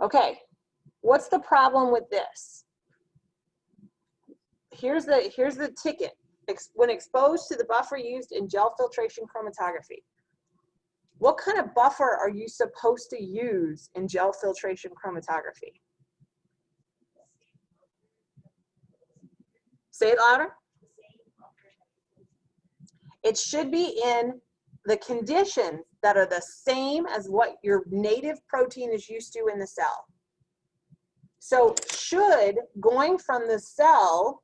Okay, what's the problem with this? Here's the ticket. When exposed to the buffer used in gel filtration chromatography. What kind of buffer are you supposed to use in gel filtration chromatography? Say it louder. It should be in the conditions that are the same as what your native protein is used to in the cell. So should going from the cell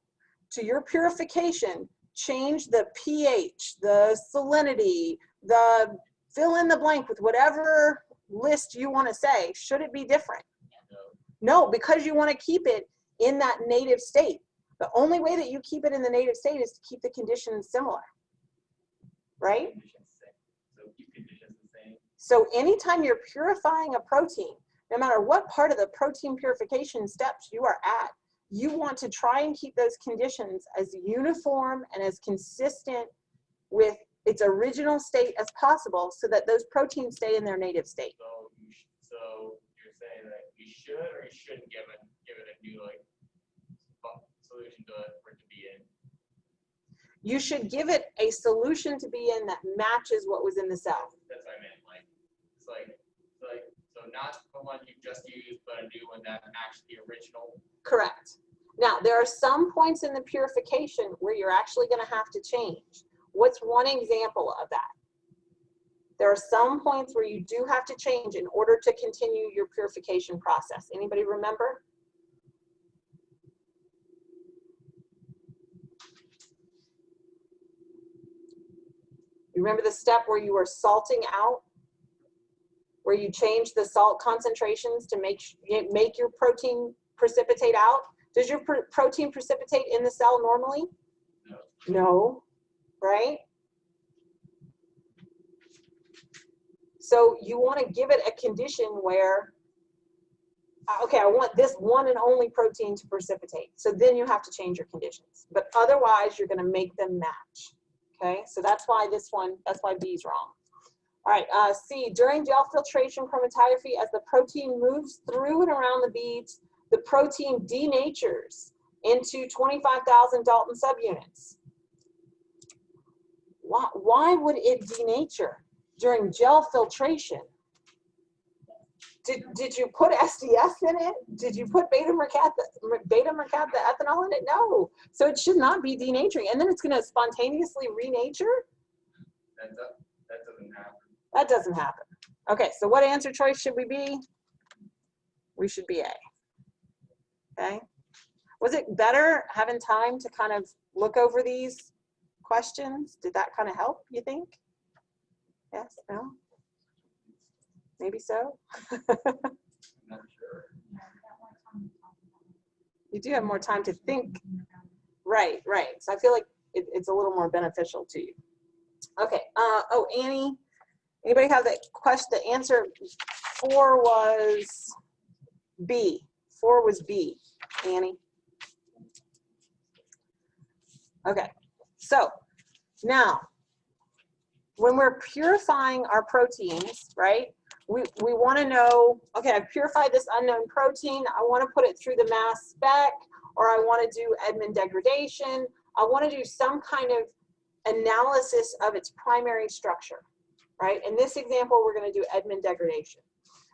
to your purification change the pH, the salinity, the fill in the blank with whatever list you want to say? Should it be different? No, because you want to keep it in that native state. The only way that you keep it in the native state is to keep the conditions similar, right? So anytime you're purifying a protein, no matter what part of the protein purification steps you are at, you want to try and keep those conditions as uniform and as consistent with its original state as possible so that those proteins stay in their native state. So you're saying that you should or you shouldn't give it a new solution to it for it to be in? You should give it a solution to be in that matches what was in the cell. That's what I meant. So not the one you just used, but a new one that matched the original. Correct. Now, there are some points in the purification where you're actually going to have to change. What's one example of that? There are some points where you do have to change in order to continue your purification process. Anybody remember? You remember the step where you were salting out? Where you change the salt concentrations to make your protein precipitate out? Does your protein precipitate in the cell normally? No. No, right? So you want to give it a condition where, okay, I want this one and only protein to precipitate. So then you have to change your conditions. But otherwise, you're going to make them match. Okay, so that's why that's why B is wrong. All right, C, during gel filtration chromatography, as the protein moves through and around the beads, the protein denatures into 25,000 Dalton subunits. Why would it denature during gel filtration? Did you put SDS in it? Did you put beta mercaptan in it? No. So it should not be denaturing. And then it's going to spontaneously renature? That doesn't happen. That doesn't happen. Okay, so what answer choice should we be? We should be A. Okay. Was it better having time to kind of look over these questions? Did that kind of help, you think? Yes? No? Maybe so? I'm not sure. You do have more time to think. Right, right. So I feel like it's a little more beneficial to you. Okay. Oh, Annie, anybody have that question? The answer 4 was B. 4 was B, Annie. Okay. So now, when we're purifying our proteins, right? We want to know, okay, I've purified this unknown protein. I want to put it through the mass spec, or I want to do Edmund degradation. I want to do some kind of analysis of its primary structure, right? In this example, we're going to do Edmund degradation.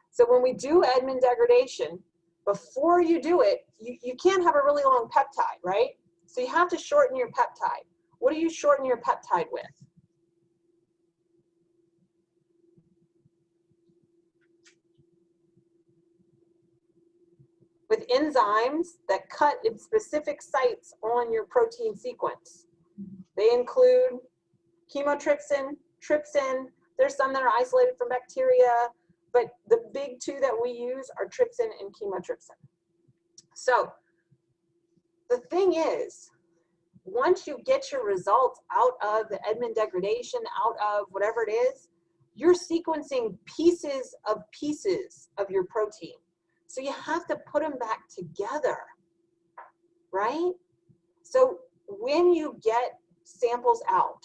So when we do Edmund degradation, before you do it, you can't have a really long peptide, right? So you have to shorten your peptide. What do you shorten your peptide with? With enzymes that cut in specific sites on your protein sequence. They include chemotrypsin, trypsin. There's some that are isolated from bacteria, but the big two that we use are trypsin and chemotrypsin. So the thing is, once you get your results out of the Edmund degradation, out of whatever it is, you're sequencing pieces of your protein. So you have to put them back together, right? So when you get samples out,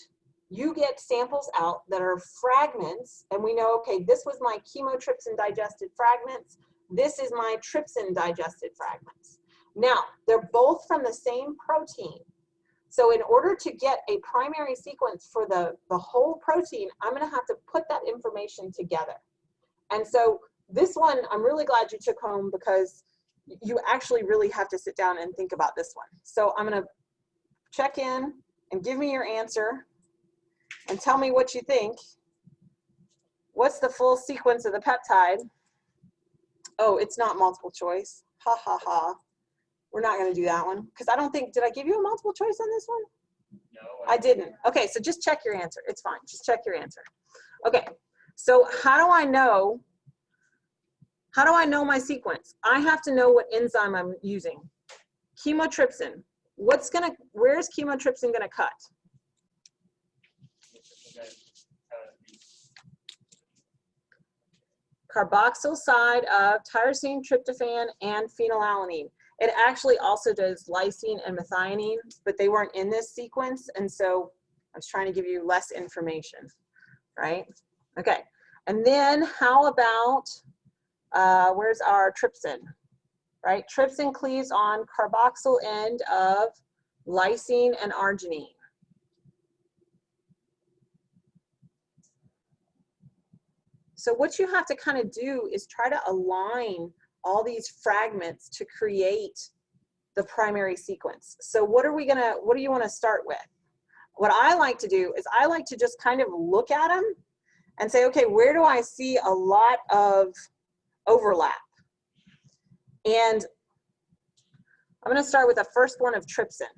you get samples out that are fragments, and we know, okay, this was my chemotrypsin digested fragments, This is my trypsin digested fragments. Now, they're both from the same protein. So in order to get a primary sequence for the whole protein, I'm going to have to put that information together. And so this one, I'm really glad you took home because you actually really have to sit down and think about this one. So I'm going to check in and give me your answer and tell me what you think. What's the full sequence of the peptide? Oh, it's not multiple choice. Ha ha ha. We're not going to do that one because I don't think, did I give you a multiple choice on this one? No. I didn't. Okay, so just check your answer. It's fine. Just check your answer. Okay, so how do I know my sequence? I have to know what enzyme I'm using. Chemotrypsin. Where's chemotrypsin going to cut? Carboxyl side of tyrosine, tryptophan, and phenylalanine. It actually also does lysine and methionine, but they weren't in this sequence, and so I was trying to give you less information, right? Okay, and then how about, where's our trypsin, right? Trypsin cleaves on carboxyl end of lysine and arginine. So what you have to kind of do is try to align all these fragments to create the primary sequence. So what do you want to start with? What I like to do is I like to just kind of look at them and say, okay, where do I see a lot of overlap? And I'm going to start with the first one of trypsin,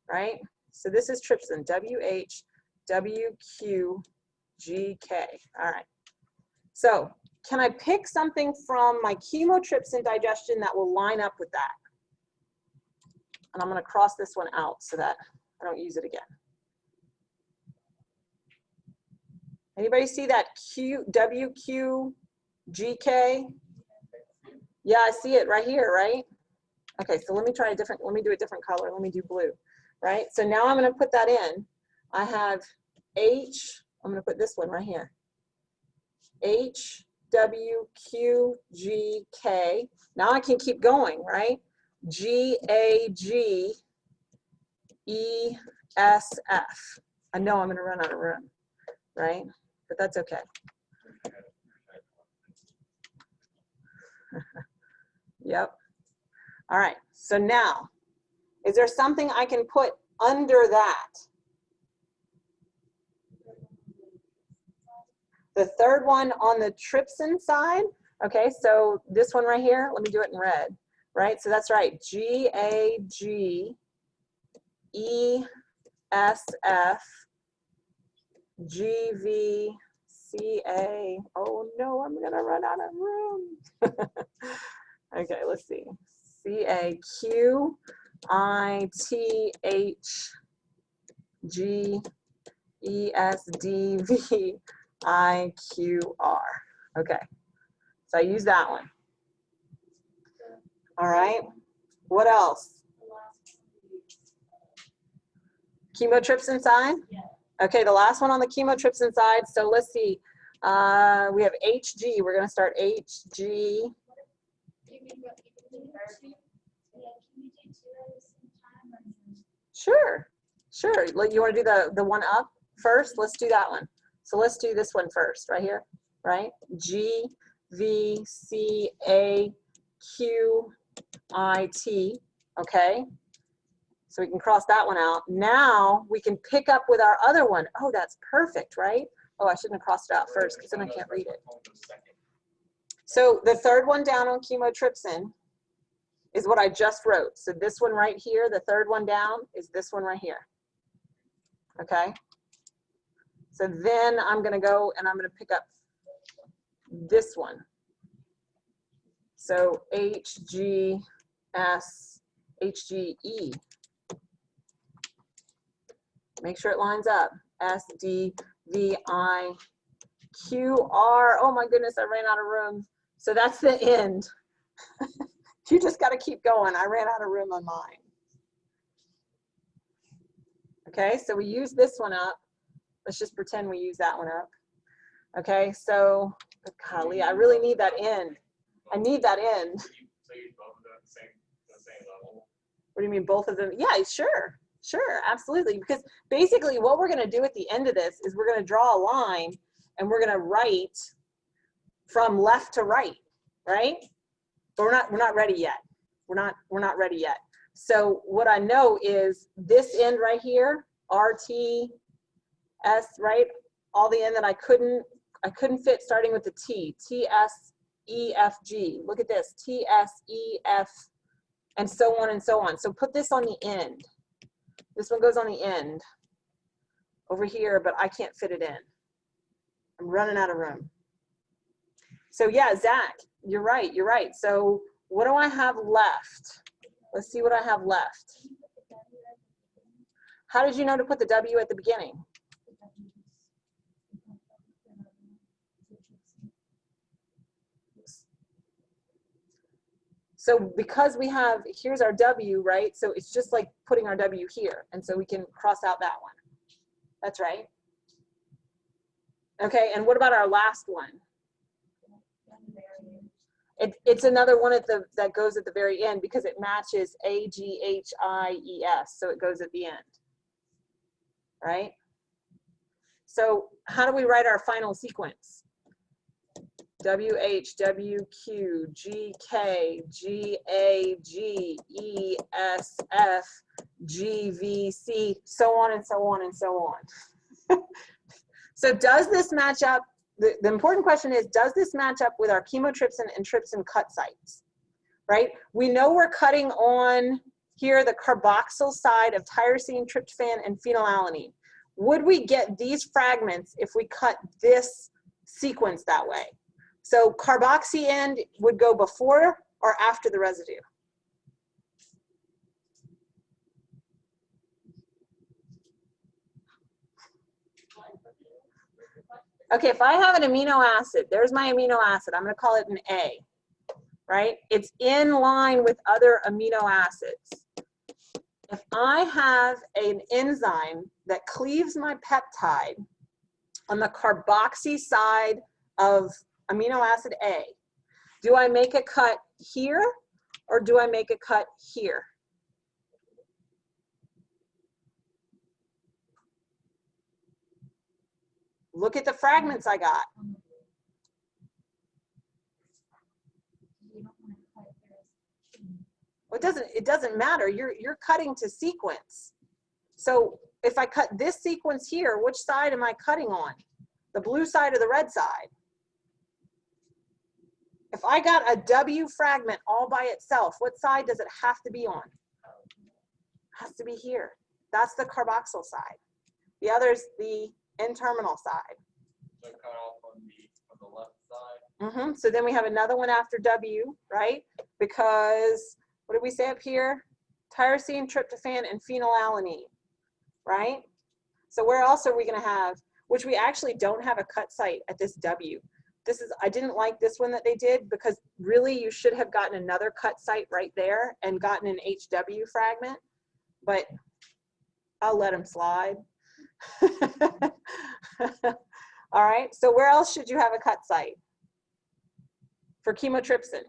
right? So this is trypsin, WHWQGK. All right. So can I pick something from my chemotrypsin digestion that will line up with that? And I'm going to cross this one out so that I don't use it again. Anybody see that WQGK? Yeah, I see it right here, right? Okay, so let me do a different color. Let me do blue, right? So now I'm going to put that in. I have I'm going to put this one right here. HWQGK. Now I can keep going, right? GAGESF. I know I'm going to run out of room, right? But that's okay. Yep. All right. So now, is there something I can put under that? The third one on the trypsin side, okay, so this one right here, let me do it in red, right? So that's right, GAGESF, GVCA. Oh no, I'm gonna run out of room. Okay, let's see. CAQITHGESDVIQR. Okay, so I use that one. All right, what else? Chemotrypsin side? Okay, the last one on the chemotrypsin side. So let's see. We have HG. We're going to start HG. Sure, sure. You want to do the one up first? Let's do that one. So let's do this one first, right here, right? G, V, C, A, Q, I, T. Okay. So we can cross that one out. Now we can pick up with our other one. Oh, that's perfect, right? Oh, I shouldn't have crossed it out first because then I can't read it. So the third one down on chemotrypsin is what I just wrote. So this one right here, the third one down is this one right here. Okay. So then I'm going to go and I'm going to pick up this one. So HGE. Make sure it lines up. SDVIQR. Oh my goodness, I ran out of room. So that's the end. You just got to keep going. I ran out of room on mine. Okay, so we use this one up. Let's just pretend we use that one up. Okay, so golly, I really need that end. I need that end. So you both of them at the same level? What do you mean, both of them? Yeah, sure, absolutely. Because basically what we're going to do at the end of this is we're going to draw a line and we're going to write from left to right, right? But we're not ready yet. We're not ready yet. So what I know is this end right here, RT, S, right? All the end that I couldn't fit starting with the T, T, S, E, F, G. Look at this, T, S, E, F, and so on and so on. So put this on the end. This one goes on the end over here, but I can't fit it in. I'm running out of room. So yeah, Zach, you're right. So what do I have left? Let's see what I have left. How did you know to put the W at the beginning? So because we have, here's our W, right? So it's just like putting our W here. And so we can cross out that one. That's right. Okay, and what about our last one? It's another one that goes at the very end because it matches AGHIES, so it goes at the end, right? So how do we write our final sequence? WH, WQ, GK, GA, GES, F, GVC, so on and so on and so on. So does this match up? The important question is, does this match up with our chemotrypsin and trypsin cut sites, right? We know we're cutting on here the carboxyl side of tyrosine, tryptophan, and phenylalanine. Would we get these fragments if we cut this sequence that way? So carboxy end would go before or after the residue? Okay, if I have an amino acid, there's my amino acid. I'm going to call it an A, right? It's in line with other amino acids. If I have an enzyme that cleaves my peptide on the carboxy side of amino acid A, do I make a cut here or do I make a cut here? Look at the fragments I got. Well, it doesn't matter. You're cutting to sequence. So if I cut this sequence here, which side am I cutting on? The blue side or the red side? If I got a W fragment all by itself, what side does it have to be on? It has to be here. That's the carboxyl side. The other's the N-terminal side. So cut off on the left side. So then we have another one after W, right? Because what did we say up here? Tyrosine, tryptophan, and phenylalanine, right? So where else are we going to have, which we actually don't have a cut site at this W. I didn't like this one that they did because really you should have gotten another cut site right there and gotten an HW fragment, but I'll let them slide. All right, so where else should you have a cut site for chemotrypsin?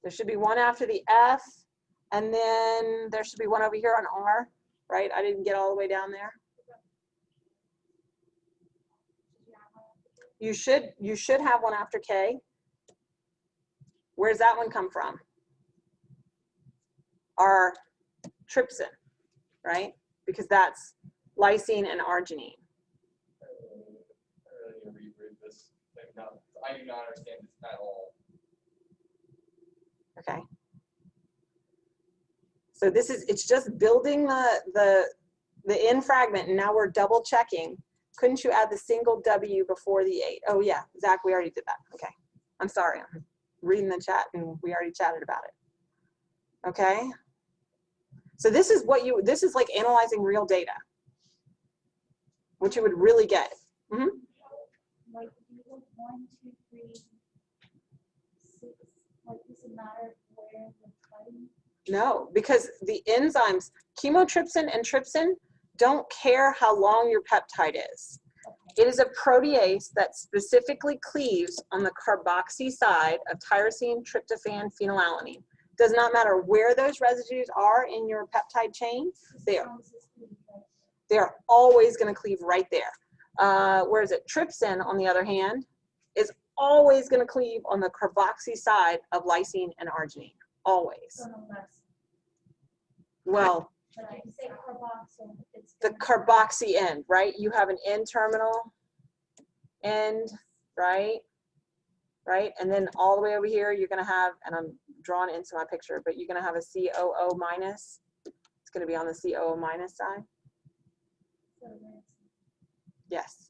There should be one after the F, and then there should be one over here on R, right? I didn't get all the way down there. You should have one after K. Where's that one come from? Our trypsin, right? Because that's lysine and arginine. I really need to reread this thing now. I do not understand this at all. Okay. So this is, it's just building the N fragment, and now we're double checking. Couldn't you add the single W before the 8? Oh yeah, Zach, we already did that. Okay. I'm sorry, I'm reading the chat and we already chatted about it. Okay. So this is like analyzing real data, which you would really get. Like 1, 2, 3, 6. Like, does it matter where the cutting? No, because the enzymes, chemotrypsin and trypsin, don't care how long your peptide is. It is a protease that specifically cleaves on the carboxy side of tyrosine, tryptophan, phenylalanine. Does not matter where those residues are in your peptide chain, they are always going to cleave right there. Whereas trypsin, on the other hand, is always going to cleave on the carboxy side of lysine and arginine. Always. Well, the carboxy end, right? You have an N-terminal end, right? Right? And then all the way over here, you're going to have, and I'm drawing it into my picture, but you're going to have a COO minus. It's going to be on the COO minus side. Yes.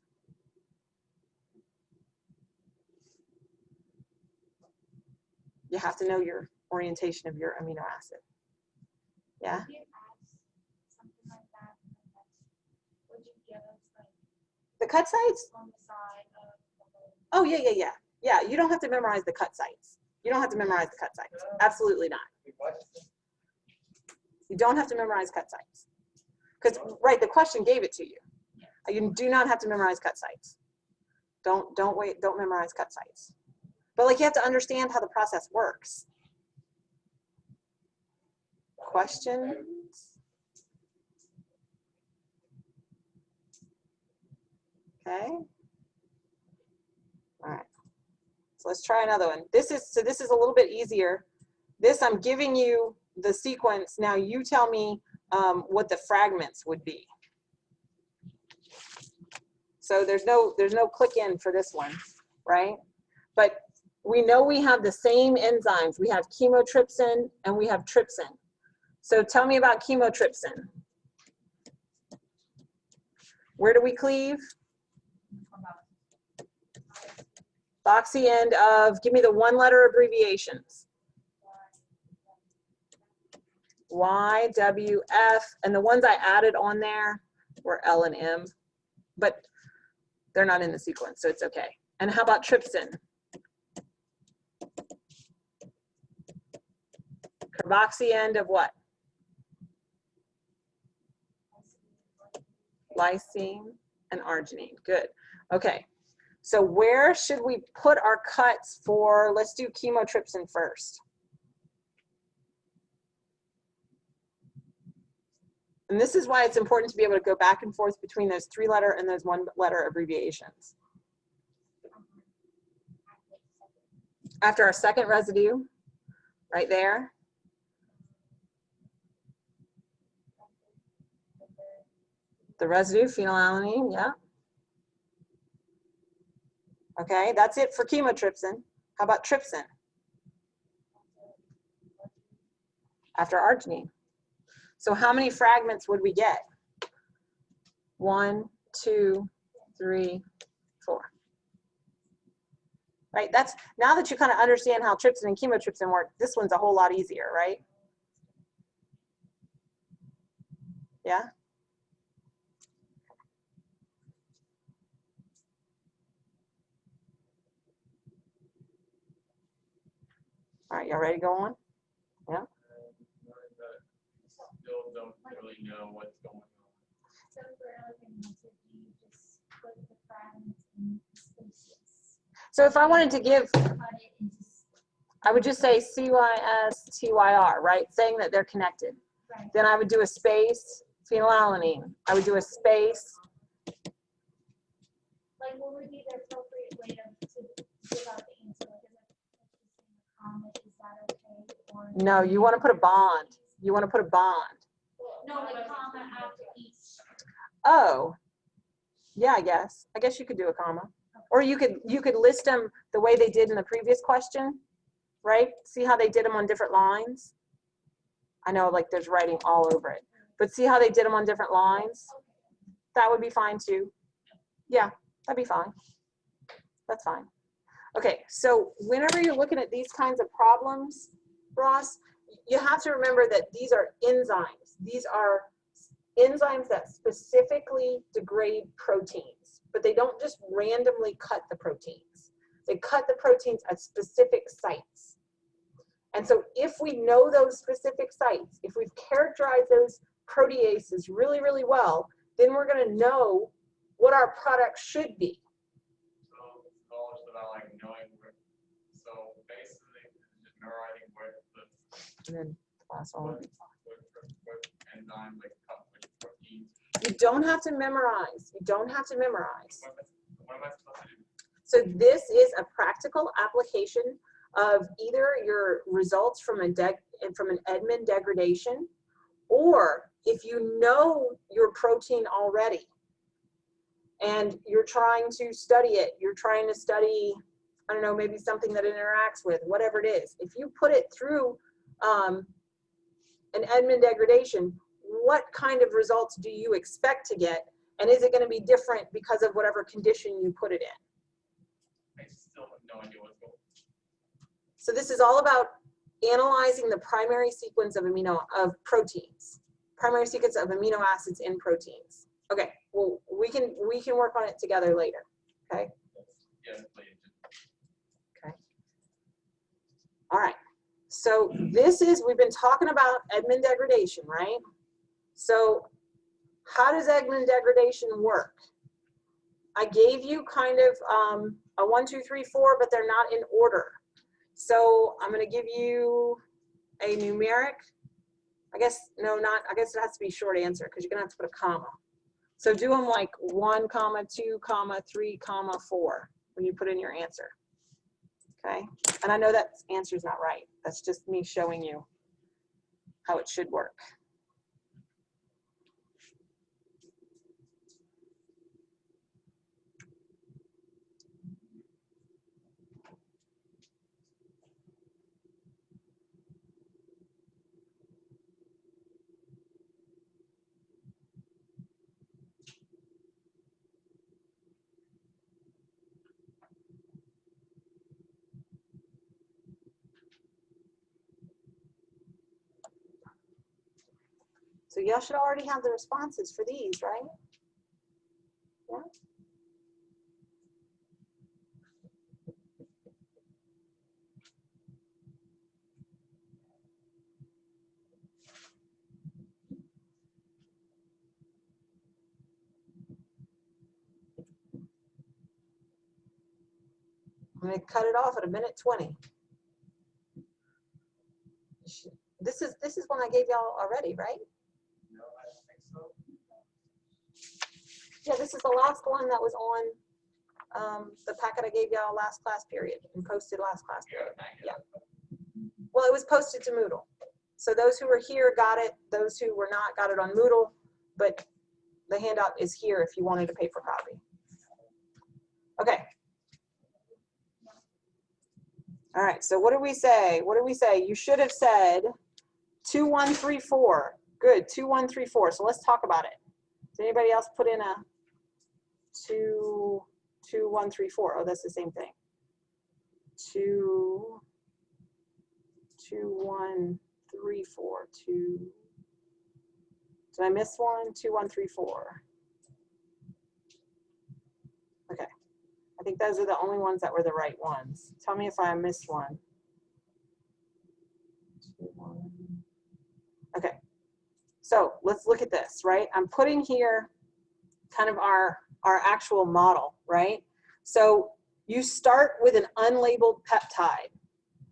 You have to know your orientation of your amino acid. Yeah. If you add something like that, would you give us like The cut sites? on the side of the whole? Oh, yeah, yeah, yeah. Yeah, you don't have to memorize the cut sites. You don't have to memorize the cut sites. Absolutely not. You don't have to memorize cut sites. Because, right, the question gave it to you. You do not have to memorize cut sites. Don't memorize cut sites. But like you have to understand how the process works. Questions? Okay. All right. So let's try another one. This is a little bit easier. This, I'm giving you the sequence. Now you tell me what the fragments would be. So there's no click in for this one, right? But we know we have the same enzymes. We have chemotrypsin and we have trypsin. So tell me about chemotrypsin. Where do we cleave? Boxy end of, give me the one letter abbreviations. Y, W, F, and the ones I added on there were L and M, but they're not in the sequence, so it's okay. And how about trypsin? Carboxy end of what? Lysine and arginine. Good. Okay. So where should we put our cuts for, let's do chemotrypsin first. And this is why it's important to be able to go back and forth between those 3-letter and those 1-letter abbreviations. After our second residue, right there. The residue, phenylalanine, yeah. Okay, that's it for chemotrypsin. How about trypsin? After arginine. So how many fragments would we get? 1, 2, 3, 4. Right, that's, now that you kind of understand how trypsin and chemotrypsin work, this one's a whole lot easier, right? Yeah? All right, y'all ready to go on? Yeah? Still don't really know what's going on. So for everything, you just put the fragments in spaces. So if I wanted to give, Cut it into I would just say CYS, TYR, right? Saying that they're connected. right. Then I would do a space, phenylalanine. I would do a space. Like, what would be the appropriate way to give out the answer? Like, is it comment? Is that okay? Or No, you want to put a bond. You want to put a bond. no, like comment after each. Oh, yeah, I guess you could do a comma. Or you could list them the way they did in the previous question, right? See how they did them on different lines? I know, like, there's writing all over it. But see how they did them on different lines? That would be fine too. Yeah, that'd be fine. That's fine. Okay, so whenever you're looking at these kinds of problems, Ross, you have to remember that these are enzymes. These are enzymes that specifically degrade proteins, but they don't just randomly cut the proteins. They cut the proteins at specific sites. And so if we know those specific sites, if we've characterized those proteases really, really well, then we're going to know what our product should be. So knowledge about like knowing where, so basically just memorizing where the And then last one. what enzyme like which proteins. You don't have to memorize. You don't have to memorize. What am I supposed to do? So this is a practical application of either your results from an Edmund degradation, or if you know your protein already and you're trying to study it, you're trying to study, I don't know, maybe something that it interacts with, whatever it is. If you put it through an Edmund degradation, what kind of results do you expect to get? And is it going to be different because of whatever condition you put it in? I still have no idea what's going on. So this is all about analyzing the primary sequence of proteins, primary sequence of amino acids in proteins. Okay, well, we can work on it together later, okay? Yes, please. Okay. All right, so we've been talking about Edmund degradation, right? So how does Eggman degradation work? I gave you kind of a 1, 2, 3, 4, but they're not in order. So I'm going to give you a numeric. I guess it has to be short answer because you're going to have to put a comma. So do them like 1, 2, 3, 4 when you put in your answer. Okay? And I know that answer's not right. That's just me showing you how it should work. So y'all should already have the responses for these, right? Yeah. I'm going to cut it off at 1:20. This is one I gave y'all already, right? No, I don't think so. Yeah, this is the last one that was on the packet I gave y'all last class period and posted last class period. Yeah. Well, it was posted to Moodle. So those who were here got it. Those who were not got it on Moodle, but the handout is here if you wanted a paper copy. Okay. All right, so what did we say? What did we say? You should have said 2, 1, 3, 4. Good, 2, 1, 3, 4. So let's talk about it. Does anybody else put in a 2, 1, 3, 4? Oh, that's the same thing. 2, 1, 3, 4. 2. Did I miss one? 2, 1, 3, 4. Okay. I think those are the only ones that were the right ones. Tell me if I missed one. 2, 1. Okay. So let's look at this, right? I'm putting here kind of our actual model, right? So you start with an unlabeled peptide.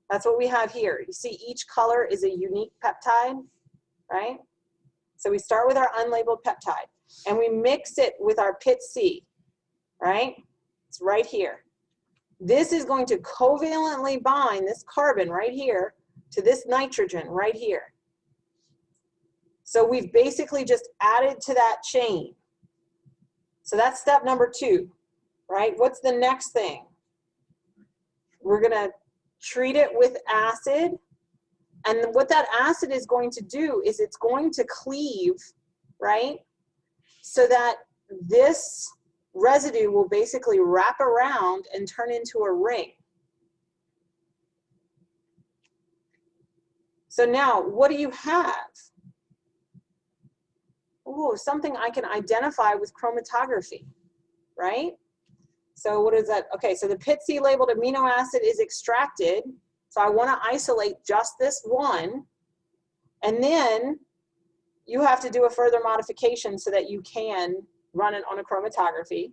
That's what we have here. You see each color is a unique peptide, right? So we start with our unlabeled peptide and we mix it with our PIT-C, right? It's right here. This is going to covalently bind this carbon right here to this nitrogen right here. So we've basically just added to that chain. So that's step number 2, right? What's the next thing? We're gonna treat it with acid. And what that acid is going to do is it's going to cleave, right? So that this residue will basically wrap around and turn into a ring. So now, what do you have? Oh, something I can identify with chromatography, right? So what is that? Okay, so the PIT-C labeled amino acid is extracted. So I want to isolate just this one. And then you have to do a further modification so that you can run it on a chromatography.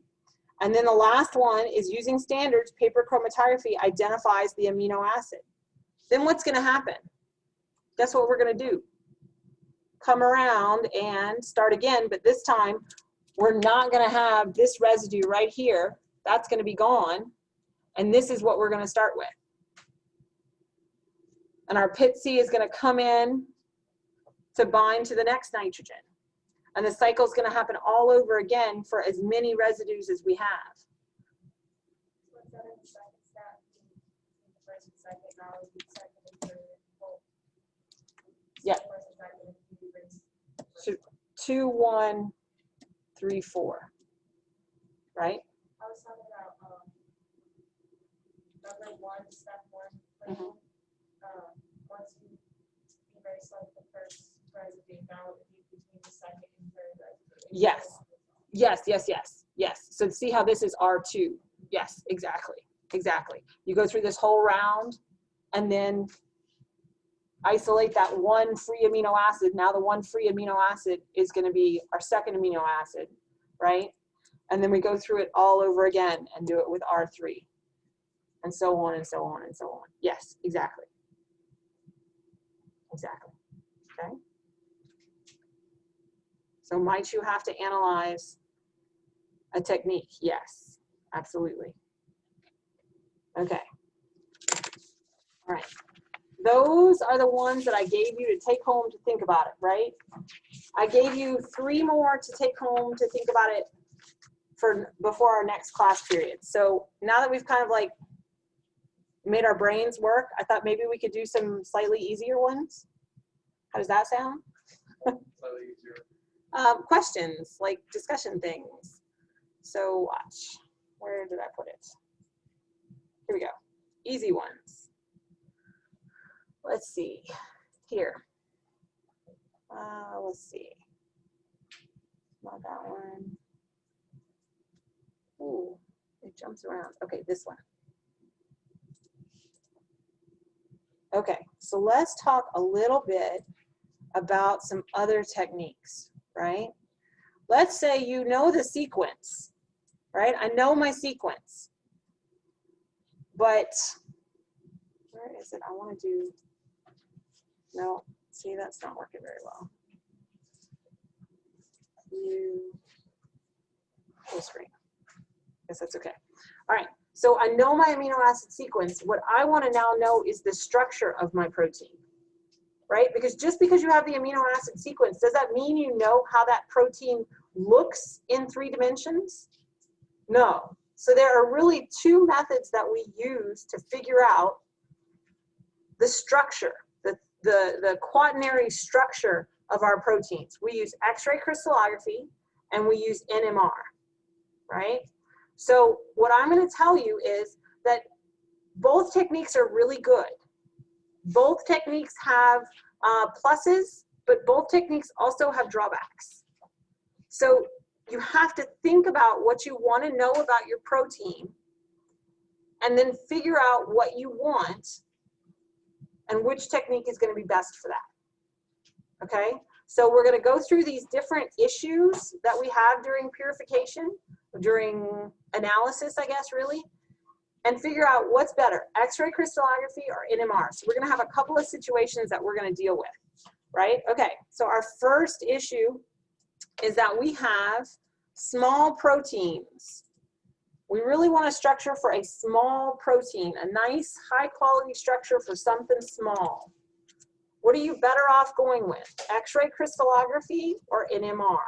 And then the last one is using standards, paper chromatography identifies the amino acid. Then what's going to happen? Guess what we're going to do? Come around and start again, but this time we're not going to have this residue right here. That's going to be gone. And this is what we're going to start with. And our pit C is going to come in to bind to the next nitrogen. And the cycle is going to happen all over again for as many residues as we have. What's that in the second step? The first and second, now is the second and third. Yeah. First and second and So 2, 1, 3, 4. Right? I was talking about number 1, step 1. Mhm. Once you erase like the first residue, now it would be between the second and third residue. Yes. Yes, yes, yes, yes. So see how this is R2. Yes, exactly, exactly. You go through this whole round and then isolate that one free amino acid. Now the one free amino acid is going to be our second amino acid, right? And then we go through it all over again and do it with R3. And so on and so on and so on. Yes, exactly. Exactly. Okay. So might you have to analyze a technique? Yes, absolutely. Okay. All right. Those are the ones that I gave you to take home to think about it, right? I gave you 3 more to take home to think about it for before our next class period. So now that we've kind of like made our brains work, I thought maybe we could do some slightly easier ones. How does that sound? Slightly easier. Questions, like discussion things. So watch. Where did I put it? Here we go. Easy ones. Let's see. Here. Let's see. Not that one. Ooh, it jumps around. Okay, this one. Okay, so let's talk a little bit about some other techniques, right? Let's say you know the sequence, right? I know my sequence, but where is it? I want to do, no, see, that's not working very well. Full screen. Guess that's okay. All right, so I know my amino acid sequence. What I want to now know is the structure of my protein, right? Because just because you have the amino acid sequence, does that mean you know how that protein looks in 3 dimensions? No. So there are really 2 methods that we use to figure out the structure, the quaternary structure of our proteins. We use X-ray crystallography and we use NMR, right? So what I'm going to tell you is that both techniques are really good. Both techniques have pluses, but both techniques also have drawbacks. So you have to think about what you want to know about your protein and then figure out what you want and which technique is going to be best for that. Okay? So we're going to go through these different issues that we have during purification, during analysis, I guess, really, and figure out what's better, X-ray crystallography or NMR. So we're going to have a couple of situations that we're going to deal with, right? Okay, so our first issue is that we have small proteins. We really want a structure for a small protein, a nice high quality structure for something small. What are you better off going with, X-ray crystallography or NMR?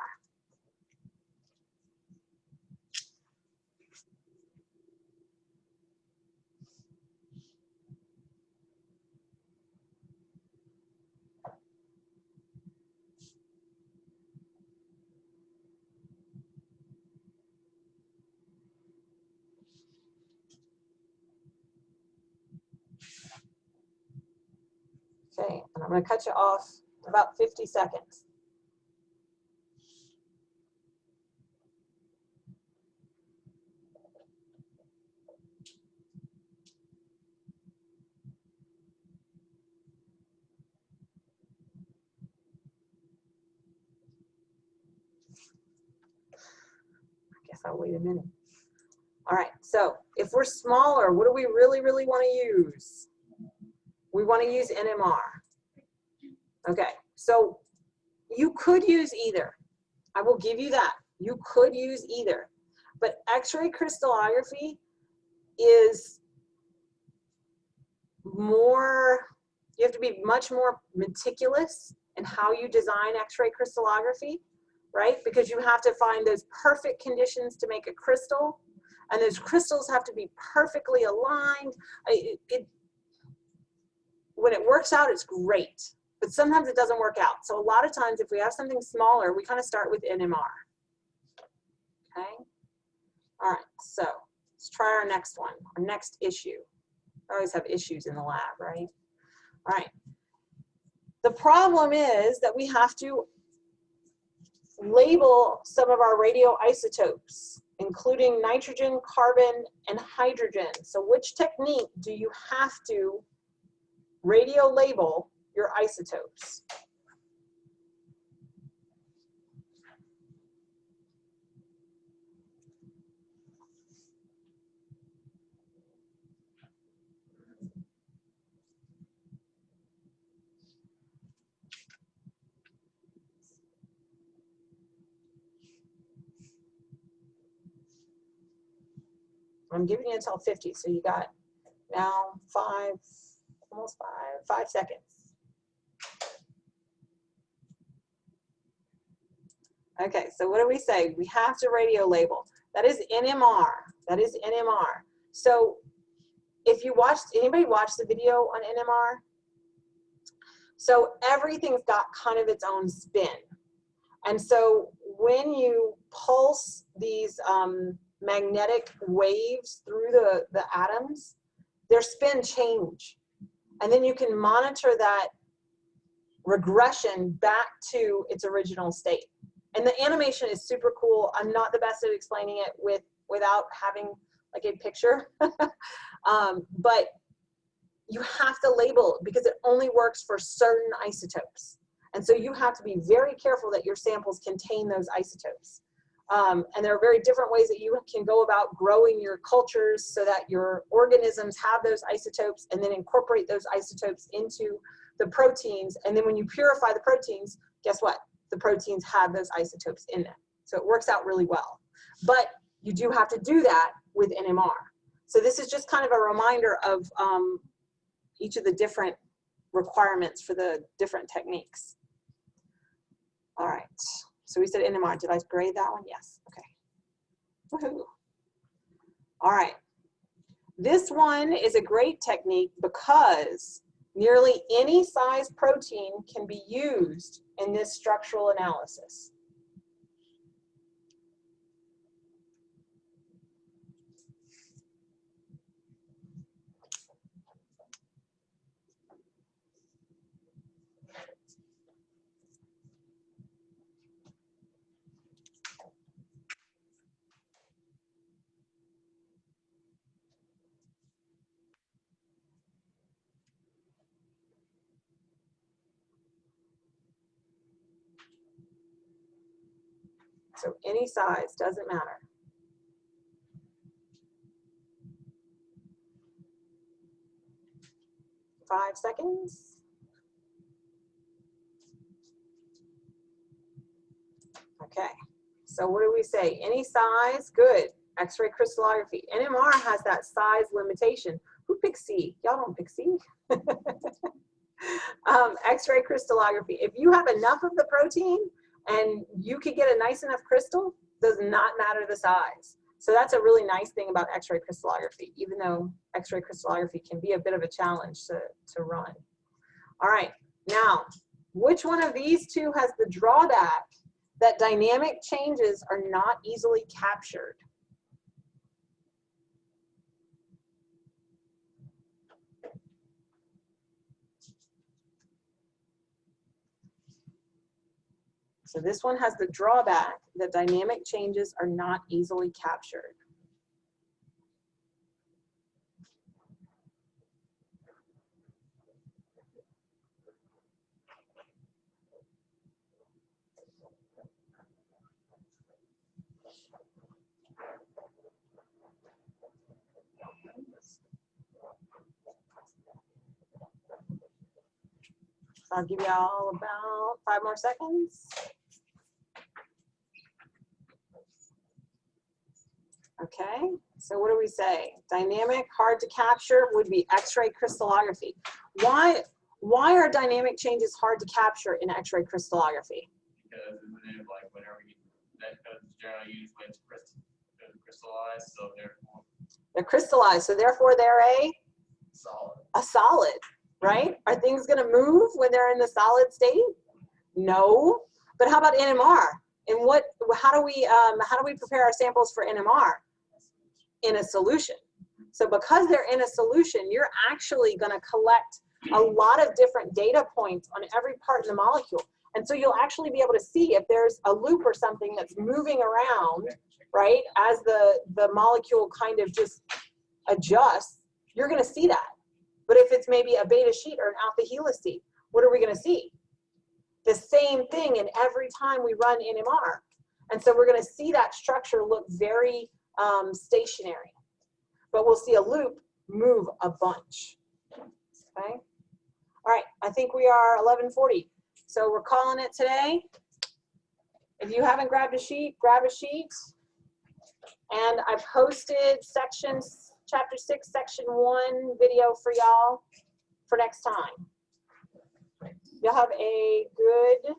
Okay, and I'm going to cut you off about 50 seconds. thought, wait a minute. All right, so if we're smaller, what do we really, really want to use? We want to use NMR. Okay, so you could use either. I will give you that. You could use either. But X-ray crystallography is more, you have to be much more meticulous in how you design X-ray crystallography, right? Because you have to find those perfect conditions to make a crystal, and those crystals have to be perfectly aligned. When it works out, it's great, but sometimes it doesn't work out. So a lot of times, if we have something smaller, we kind of start with NMR. Okay. All right. So let's try our next one, our next issue. I always have issues in the lab, right? All right. The problem is that we have to label some of our radioisotopes, including nitrogen, carbon, and hydrogen. So which technique do you have to radio label your isotopes? I'm giving you until 50, so you got now almost five seconds. Okay, so what do we say? We have to radio label. That is NMR. That is NMR. So if you anybody watched the video on NMR? So everything's got kind of its own spin. And so when you pulse these magnetic waves through the atoms, their spin change. And then you can monitor that regression back to its original state. And the animation is super cool. I'm not the best at explaining it without having like a picture. But you have to label it because it only works for certain isotopes. And so you have to be very careful that your samples contain those isotopes. And there are very different ways that you can go about growing your cultures so that your organisms have those isotopes and then incorporate those isotopes into the proteins. And then when you purify the proteins, guess what? The proteins have those isotopes in them. So it works out really well. But you do have to do that with NMR. So this is just kind of a reminder of each of the different requirements for the different techniques. All right. So we said NMR. Did I grade that one? Yes. Okay. Woohoo. All right. This one is a great technique because nearly any size protein can be used in this structural analysis. So any size, doesn't matter. Five seconds. Okay, so what do we say? Any size, good. X-ray crystallography. NMR has that size limitation. Who picks C? Y'all don't pick C. X-ray crystallography. If you have enough of the protein and you can get a nice enough crystal, does not matter the size. So that's a really nice thing about X-ray crystallography, even though X-ray crystallography can be a bit of a challenge to run. All right, now, which one of these two has the drawback that dynamic changes are not easily captured? So this one has the drawback that dynamic changes are not easily captured. So I'll give y'all about 5 more seconds. Okay, so what do we say? Dynamic, hard to capture would be X-ray crystallography. Why are dynamic changes hard to capture in X-ray crystallography? Because isn't it like whenever that's generally used when it's crystallized, so therefore They're crystallized, so therefore they're solid. a solid, right? Are things going to move when they're in the solid state? No. But how about NMR? And how do we prepare our samples for NMR? In a solution. So because they're in a solution, you're actually going to collect a lot of different data points on every part in the molecule. And so you'll actually be able to see if there's a loop or something that's moving around, right? As the molecule kind of just adjusts, you're going to see that. But if it's maybe a beta sheet or an alpha helice, what are we going to see? The same thing in every time we run NMR. And so we're going to see that structure look very stationary. But we'll see a loop move a bunch. Okay? All right, I think we are 11:40. So we're calling it today. If you haven't grabbed a sheet, grab a sheet. And I posted chapter 6, section 1 video for y'all for next time. Y'all have a good,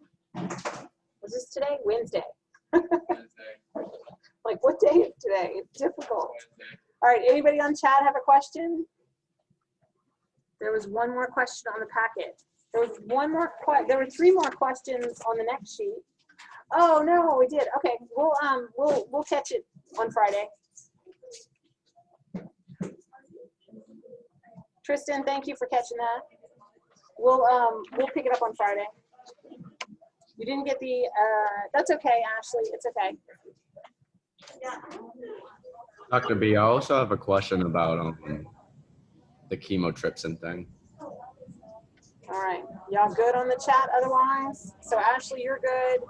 was this today? Wednesday. Like, what day is today? It's difficult. All right, anybody on chat have a question? There was one more question on the packet. There was one more, there were 3 more questions on the next sheet. Oh no, we did. Okay, we'll catch it on Friday. Tristan, thank you for catching that. We'll pick it up on Friday. You didn't get the, that's okay, Ashley, it's okay. Dr. B, I also have a question about the chemotrypsin thing. All right, y'all good on the chat otherwise? So Ashley, you're good,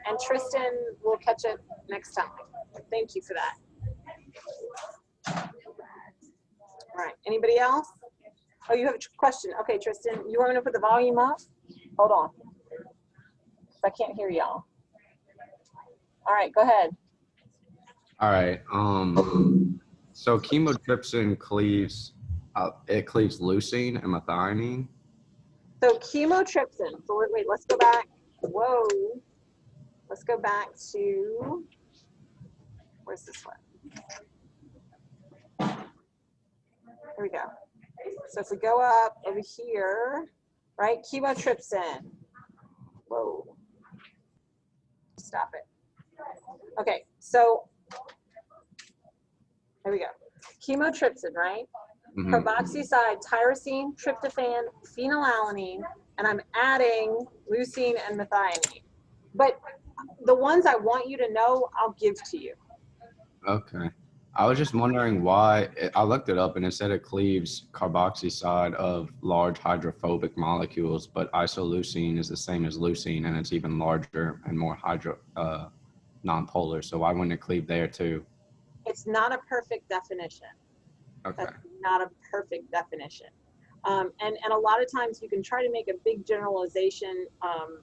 and Tristan, we'll catch it next time. Thank you for that. All right, anybody else? Oh, you have a question. Okay, Tristan, you want me to put the volume up? Hold on. I can't hear y'all. All right, go ahead. All right. So chemotrypsin cleaves, it cleaves leucine and methionine. So chemotrypsin. So wait, let's go back. Whoa. Let's go back to, where's this one? Here we go. So if we go up over here, right, chemotrypsin. Whoa. Stop it. Okay, so there we go. Chemotrypsin, right? Mm-hmm. Carboxyside, tyrosine, tryptophan, phenylalanine, and I'm adding leucine and methionine. But the ones I want you to know, I'll give to you. Okay. I was just wondering why, I looked it up and it said it cleaves carboxyside of large hydrophobic molecules, but isoleucine is the same as leucine and it's even larger and more nonpolar. So why wouldn't it cleave there too? It's not a perfect definition. Okay. That's not a perfect definition. And a lot of times you can try to make a big generalization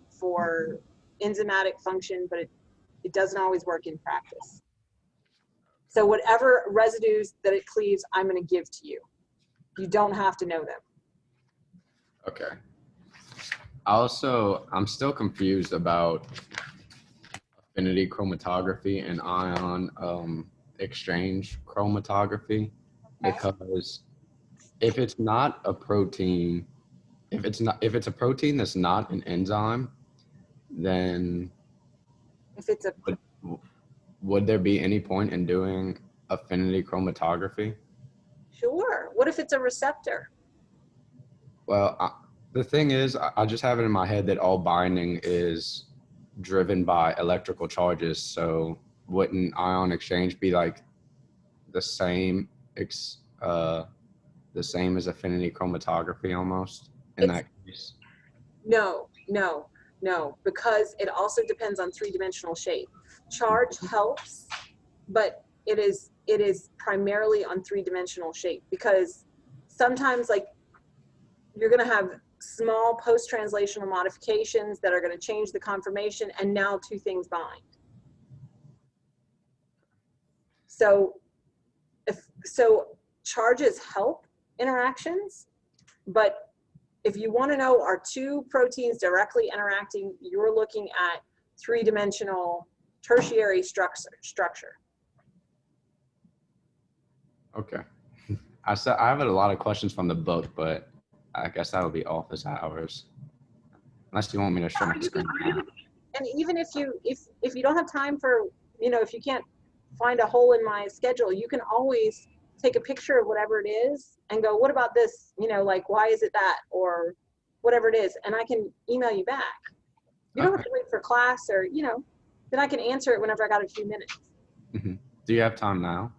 for enzymatic function, but it doesn't always work in practice. So whatever residues that it cleaves, I'm going to give to you. You don't have to know them. Okay. Also, I'm still confused about affinity chromatography and ion exchange chromatography, because if it's not a protein, if it's a protein that's not an enzyme, then If it's a would there be any point in doing affinity chromatography? Sure. What if it's a receptor? Well, the thing is, I just have it in my head that all binding is driven by electrical charges. So wouldn't ion exchange be like the same as affinity chromatography almost in that case? No, because it also depends on 3-dimensional shape. Charge helps, but it is primarily on 3-dimensional shape, because sometimes, like, you're going to have small post-translational modifications that are going to change the conformation, and now two things bind. So charges help interactions, but if you want to know are two proteins directly interacting, you're looking at three-dimensional tertiary structure. Okay. I have a lot of questions from the book, but I guess that'll be office hours. Unless you want me to show my screen now. And even if you don't have time for, if you can't find a hole in my schedule, you can always take a picture of whatever it is and go, what about this? Like, why is it that? Or whatever it is. And I can email you back. You don't have to wait for class or, then I can answer it whenever I got a few minutes. Mm-hmm. Do you have time now?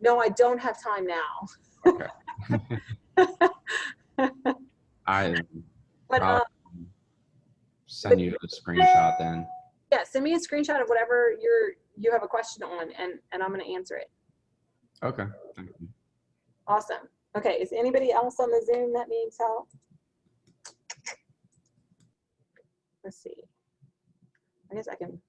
No, I don't have time now. Okay. But send you a screenshot then. Yeah, send me a screenshot of whatever you have a question on, and I'm going to answer it. Okay, thank you. Awesome. Okay, is anybody else on the Zoom that needs help? Let's see. I guess I can